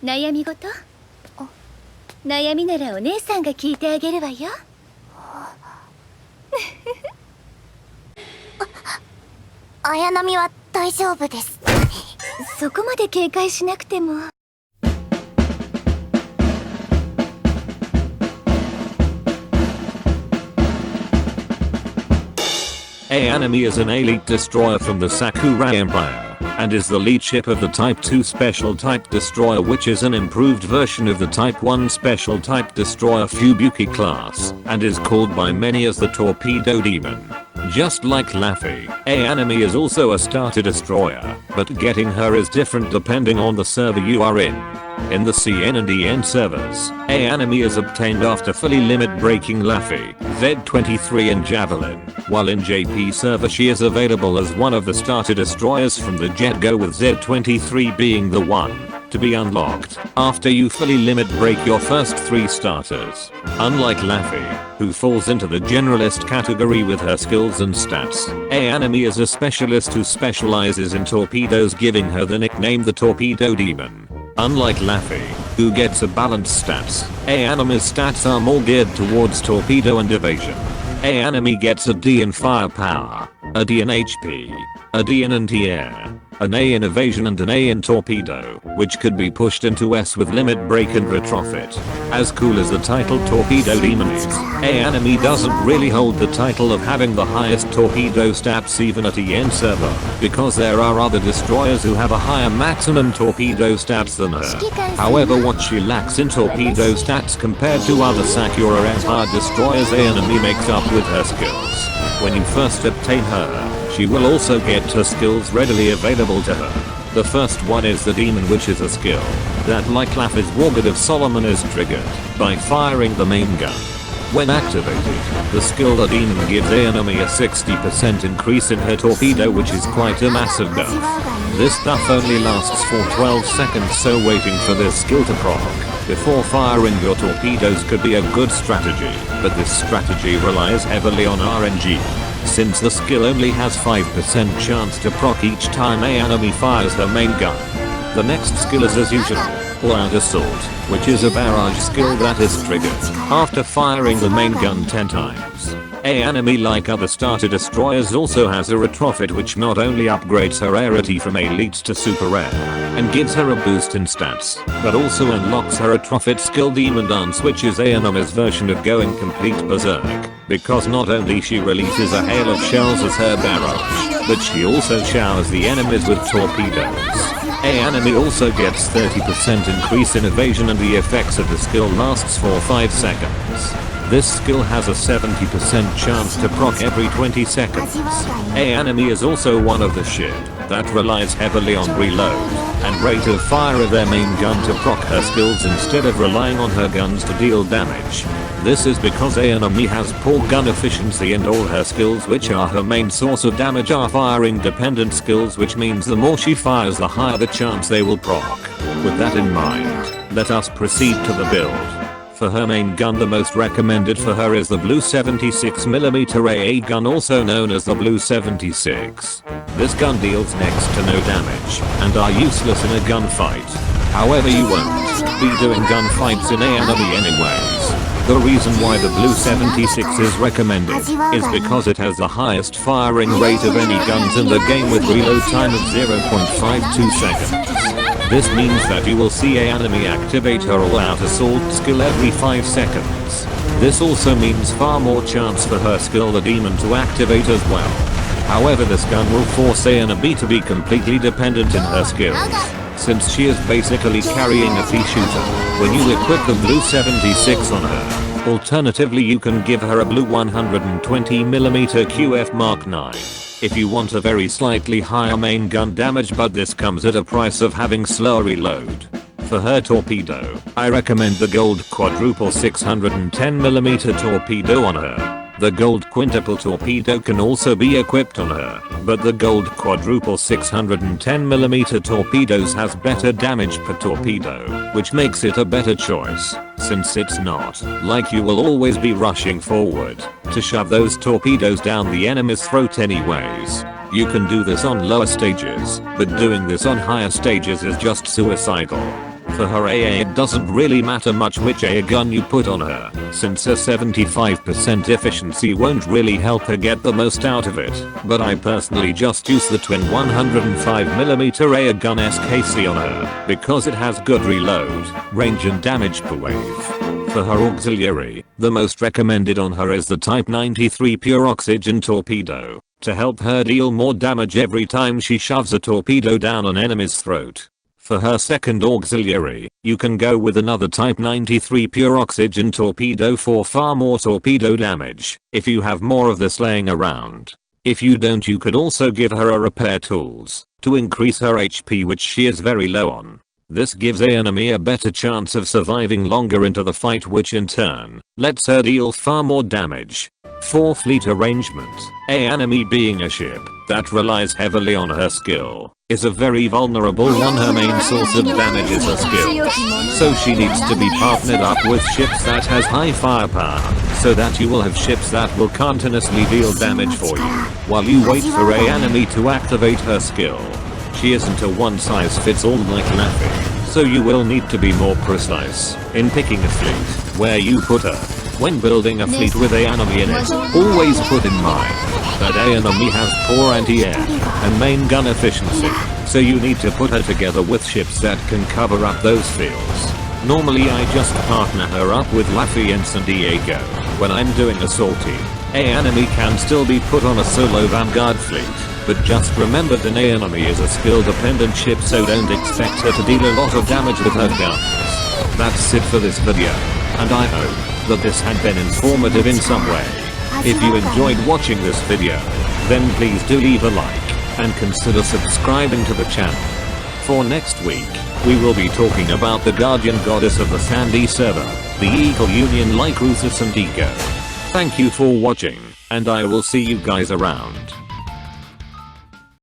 悩み事？悩みならお姉さんが聞いてあげるわよ。綾波は大丈夫です。そこまで警戒しなくても。Ayanami is an elite destroyer from the Sakura Empire, and is the lead ship of the Type 2 Special Type Destroyer, which is an improved version of the Type 1 Special Type Destroyer Fubuki class, and is called by many as the Torpedo Demon. Just like Laffy, Ayanami is also a starter destroyer, but getting her is different depending on the server you are in. In the CN and EN servers, Ayanami is obtained after fully limit breaking Laffy, Z23 and Javelin, while in JP server she is available as one of the starter destroyers from the get-go, with Z23 being the one to be unlocked after you fully limit break your first 3 starters. Unlike Laffy, who falls into the generalist category with her skills and stats, Ayanami is a specialist who specializes in torpedoes, giving her the nickname the Torpedo Demon. Unlike Laffy, who gets a balanced stats, Ayanami's stats are more geared towards torpedo and evasion. Ayanami gets a D in firepower, a D in HP, a D in anti-air, an A in evasion and an A in torpedo, which could be pushed into S with limit break and retrofit. As cool as the title Torpedo Demon is, Ayanami doesn't really hold the title of having the highest torpedo stats even at EN server, because there are other destroyers who have a higher maximum torpedo stats than her. However, what she lacks in torpedo stats compared to other Sakura Empire destroyers, Ayanami makes up with her skills. When you first obtain her, she will also get her skills readily available to her. The first one is the Demon, which is a skill that, like Laffy's Wargod of Solomon, is triggered by firing the main gun. When activated, the skill the Demon gives Ayanami a 60% increase in her torpedo, which is quite a massive buff. This buff only lasts for 12 seconds, so waiting for this skill to proc before firing your torpedoes could be a good strategy, but this strategy relies heavily on RNG. Since the skill only has 5% chance to proc each time Ayanami fires her main gun. The next skill is, as usual, All-Out Assault, which is a barrage skill that is triggered after firing the main gun 10 times. Ayanami, like other starter destroyers, also has a retrofit, which not only upgrades her rarity from elite to super rare and gives her a boost in stats, but also unlocks her retrofit skill Demon Dance, which is Ayanami's version of going complete berserk, because not only she releases a hail of shells as her barrage, but she also showers the enemies with torpedoes. Ayanami also gets 30% increase in evasion, and the effects of the skill lasts for 5 seconds. This skill has a 70% chance to proc every 20 seconds. Ayanami is also one of the ship that relies heavily on reload and rate of fire of their main gun to proc her skills instead of relying on her guns to deal damage. This is because Ayanami has poor gun efficiency, and all her skills, which are her main source of damage, are firing dependent skills, which means the more she fires, the higher the chance they will proc. With that in mind, let us proceed to the build. For her main gun, the most recommended for her is the Blue 76mm AA gun, also known as the Blue 76. This gun deals next to no damage and are useless in a gunfight. However, you won't be doing gunfights in Ayanami anyways. The reason why the Blue 76 is recommended is because it has the highest firing rate of any guns in the game, with reload time of 0.52 seconds. This means that you will see Ayanami activate her All-Out Assault skill every 5 seconds. This also means far more chance for her skill, the Demon, to activate as well. However, this gun will force Ayanami to be completely dependent in her skills, since she is basically carrying a pea shooter when you equip the Blue 76 on her. Alternatively, you can give her a Blue 120mm QF Mark 9. If you want a very slightly higher main gun damage, but this comes at a price of having slower reload. For her torpedo, I recommend the Gold Quadruple 610mm torpedo on her. The Gold Quintuple torpedo can also be equipped on her, but the Gold Quadruple 610mm torpedoes has better damage per torpedo, which makes it a better choice, since it's not like you will always be rushing forward to shove those torpedoes down the enemy's throat anyways. You can do this on lower stages, but doing this on higher stages is just suicidal. For her AA it doesn't really matter much which AA gun you put on her, since her 75% efficiency won't really help her get the most out of it, but I personally just use the twin 105mm AA gun SKC on her, because it has good reload, range and damage per wave. For her auxiliary, the most recommended on her is the Type 93 pure oxygen torpedo, to help her deal more damage every time she shoves a torpedo down an enemy's throat. For her second auxiliary, you can go with another Type 93 pure oxygen torpedo for far more torpedo damage, if you have more of this laying around. If you don't, you could also give her a repair tools, to increase her HP, which she is very low on. This gives Ayanami a better chance of surviving longer into the fight, which in turn, lets her deal far more damage. For fleet arrangement, Ayanami, being a ship that relies heavily on her skill, is a very vulnerable one. Her main source of damage is her skill, so she needs to be partnered up with ships that has high firepower, so that you will have ships that will continuously deal damage for you, while you wait for Ayanami to activate her skill. She isn't a one-size-fits-all like Laffy, so you will need to be more precise in picking a fleet where you put her. When building a fleet with Ayanami in it, always put in mind that Ayanami has poor anti-air and main gun efficiency, so you need to put her together with ships that can cover up those fields. Normally I just partner her up with Laffy and San Diego when I'm doing a sortie. Ayanami can still be put on a solo vanguard fleet, but just remember that Ayanami is a skill dependent ship, so don't expect her to deal a lot of damage with her guns. That's it for this video, and I hope that this had been informative in some way. If you enjoyed watching this video, then please do leave a like and consider subscribing to the channel. For next week, we will be talking about the guardian goddess of the Sandy server, the Eagle Union like Ruth Sandigo. Thank you for watching, and I will see you guys around.